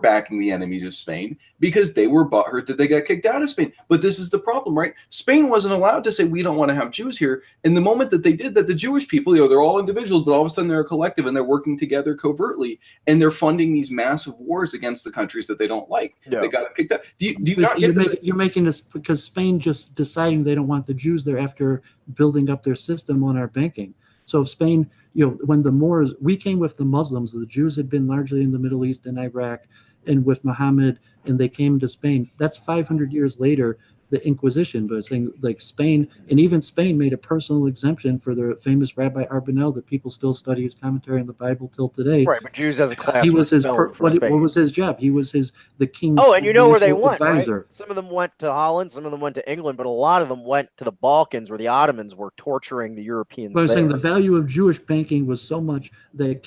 backing the enemies of Spain because they were butthurt that they got kicked out of Spain. But this is the problem, right? Spain wasn't allowed to say, we don't want to have Jews here. And the moment that they did that, the Jewish people, they're all individuals, but all of a sudden they're a collective and they're working together covertly and they're funding these massive wars against the countries that they don't like. They got kicked out. Do you not get you're making this because Spain just deciding they don't want the Jews there after building up their system on our banking. So Spain, when the Moors, we came with the Muslims, the Jews had been largely in the Middle East and Iraq and with Muhammad, and they came to Spain. That's 500 years later, the Inquisition, but saying like Spain, and even Spain made a personal exemption for the famous Rabbi Arbonel that people still study his commentary on the Bible till today. Right, but Jews as a class. He was what was his job? He was the king's. Oh, and you know where they went, advisor. Right? Some of them went to Holland, some of them went to England, but a lot of them went to the Balkans, where the Ottomans were torturing the Europeans. But I'm saying the value of Jewish banking was so much that it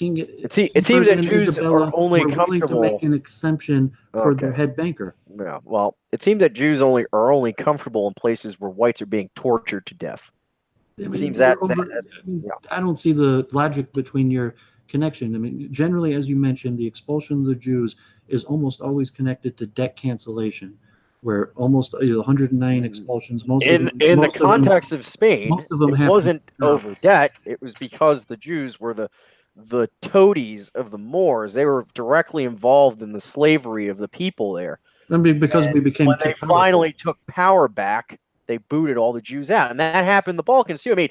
seems that Jews are only comfortable to make an exemption for their head banker. Yeah, well, it seems that Jews are only comfortable in places where whites are being tortured to death. It seems that I don't see the logic between your connection. I mean, generally, as you mentioned, the expulsion of the Jews is almost always connected to debt cancellation, where almost 109 expulsions. In the context of Spain, it wasn't over debt. It was because the Jews were the toadies of the Moors. They were directly involved in the slavery of the people there. I mean, because we became when they finally took power back, they booted all the Jews out, and that happened in the Balkans too. I mean,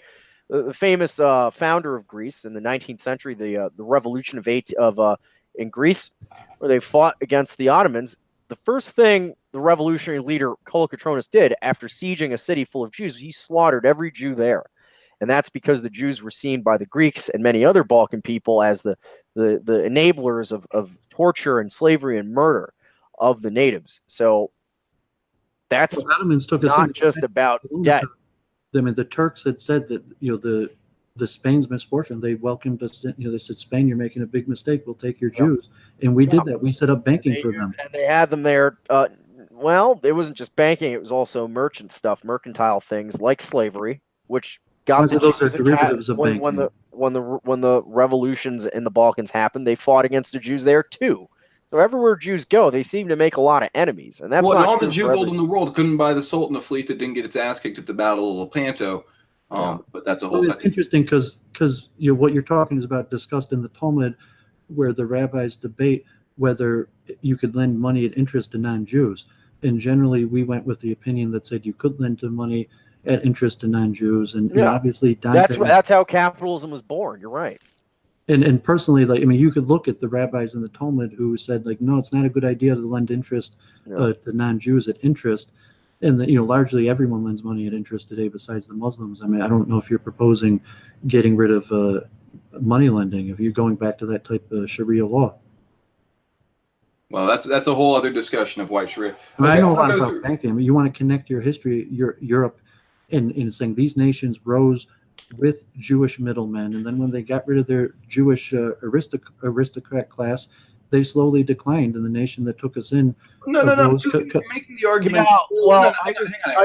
the famous founder of Greece in the 19th century, the revolution in Greece, where they fought against the Ottomans. The first thing the revolutionary leader Kolokotronis did after sieging a city full of Jews, he slaughtered every Jew there. And that's because the Jews were seen by the Greeks and many other Balkan people as the enablers of torture and slavery and murder of the natives. So that's not just about debt. I mean, the Turks had said that the Spain's misfortune. They welcomed us. They said, Spain, you're making a big mistake. We'll take your Jews, and we did that. We set up banking for them, and they had them there. Well, it wasn't just banking; it was also merchant stuff, mercantile things like slavery, which got the those are derivatives of banking. When the revolutions in the Balkans happened, they fought against the Jews there too. So everywhere Jews go, they seem to make a lot of enemies, and that's all the Jew gold in the world couldn't buy the Sultan a fleet that didn't get its ass kicked at the Battle of Lepanto. But that's a whole. It's interesting because what you're talking is about discussed in the Talmud, where the rabbis debate whether you could lend money at interest to non-Jews, and generally we went with the opinion that said you could lend money at interest to non-Jews, and obviously that's how capitalism was born. You're right. And personally, you could look at the rabbis in the Talmud who said, no, it's not a good idea to lend interest to non-Jews at interest. And largely everyone lends money at interest today besides the Muslims. I mean, I don't know if you're proposing getting rid of money lending, if you're going back to that type of Sharia law. Well, that's a whole other discussion of white Sharia. I know a lot about banking. I mean, you want to connect your history, Europe, in saying these nations rose with Jewish middlemen, and then when they got rid of their Jewish aristocrat class, they slowly declined. And the nation that took us in. No. You're making the argument. I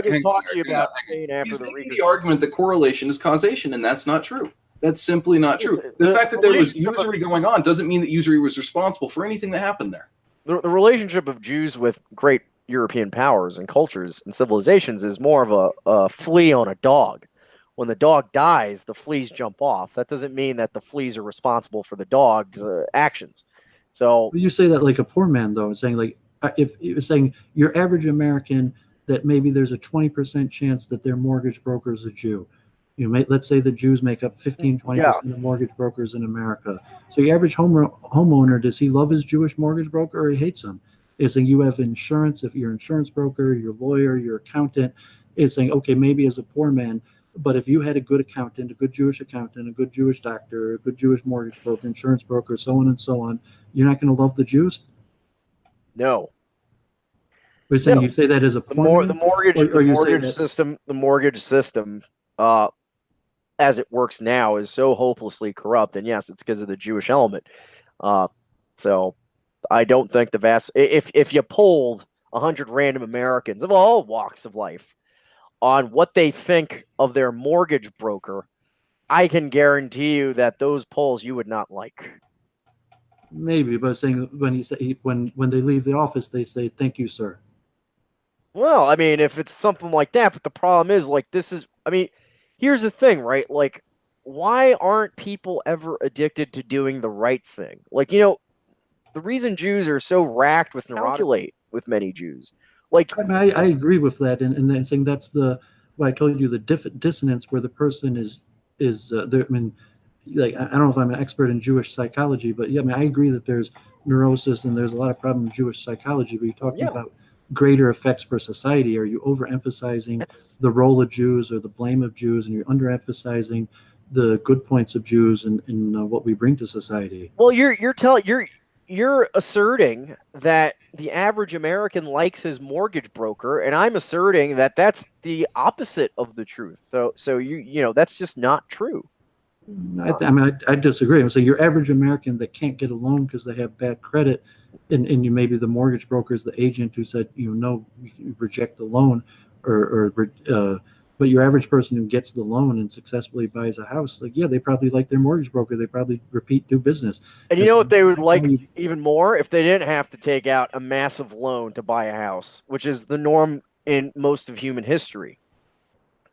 just talked to you about Spain after He's making the argument that correlation is causation, and that's not true. That's simply not true. The fact that there was usury going on doesn't mean that usury was responsible for anything that happened there. The relationship of Jews with great European powers and cultures and civilizations is more of a flea on a dog. When the dog dies, the fleas jump off. That doesn't mean that the fleas are responsible for the dog's actions. So you say that like a poor man, though, saying if you're saying your average American, that maybe there's a 20% chance that their mortgage broker is a Jew. Let's say the Jews make up 15-20% of mortgage brokers in America. So your average homeowner, does he love his Jewish mortgage broker or he hates him? It's saying you have insurance. If you're an insurance broker, your lawyer, your accountant, it's saying, okay, maybe as a poor man, but if you had a good accountant, a good Jewish accountant, a good Jewish doctor, a good Jewish mortgage broker, insurance broker, so on and so on, you're not going to love the Jews? No. But saying you say that as a poor the mortgage system, as it works now, is so hopelessly corrupt. And yes, it's because of the Jewish element. So I don't think if you polled 100 random Americans of all walks of life on what they think of their mortgage broker, I can guarantee you that those polls you would not like. Maybe, but saying when he say when they leave the office, they say thank you, sir. Well, I mean, if it's something like that, but the problem is, like, this is, I mean, here's the thing, right? Like, why aren't people ever addicted to doing the right thing? Like, the reason Jews are so racked with neurotic with many Jews. Like, I mean, I agree with that, and then saying that's the what I told you, the dissonance where the person is there. I mean, like I don't know if I'm an expert in Jewish psychology, but yeah, I mean, I agree that there's neurosis and there's a lot of problem in Jewish psychology. But you're talking yeah, about greater effects for society. Are you overemphasizing that's the role of Jews or the blame of Jews, and you're underemphasizing the good points of Jews and what we bring to society? well, you're asserting that the average American likes his mortgage broker, and I'm asserting that that's the opposite of the truth. So that's just not true. I mean, I disagree. I'm saying your average American that can't get a loan because they have bad credit, and you maybe the mortgage broker is the agent who said, no, you reject the loan, but your average person who gets the loan and successfully buys a house, like, yeah, they probably like their mortgage broker. They probably do business. And you know what they would like even more? If they didn't have to take out a massive loan to buy a house, which is the norm in most of human history,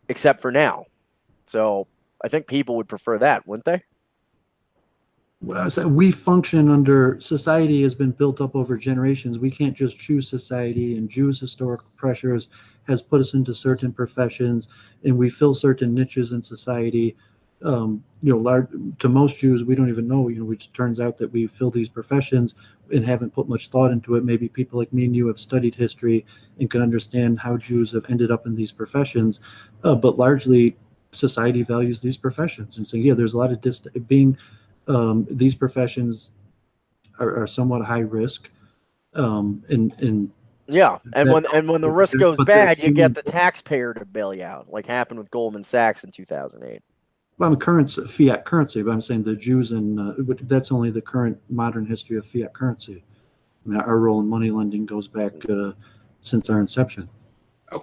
except for now. So I think people would prefer that, wouldn't they? Well, so we function under society has been built up over generations. We can't just choose society, and Jews' historical pressures has put us into certain professions, and we fill certain niches in society. To most Jews, we don't even know. Which turns out that we fill these professions and haven't put much thought into it. Maybe people like me and you have studied history and can understand how Jews have ended up in these professions, but largely society values these professions, and so yeah, there's a lot of being. These professions are somewhat high risk, and yeah, and when the risk goes bad, you get the well, taxpayer to bail you out, like happened with Goldman Sachs in 2008. I'm fiat currency, but I'm saying the Jews that's only the current modern history of fiat currency. I mean, our role in money lending goes back since our inception.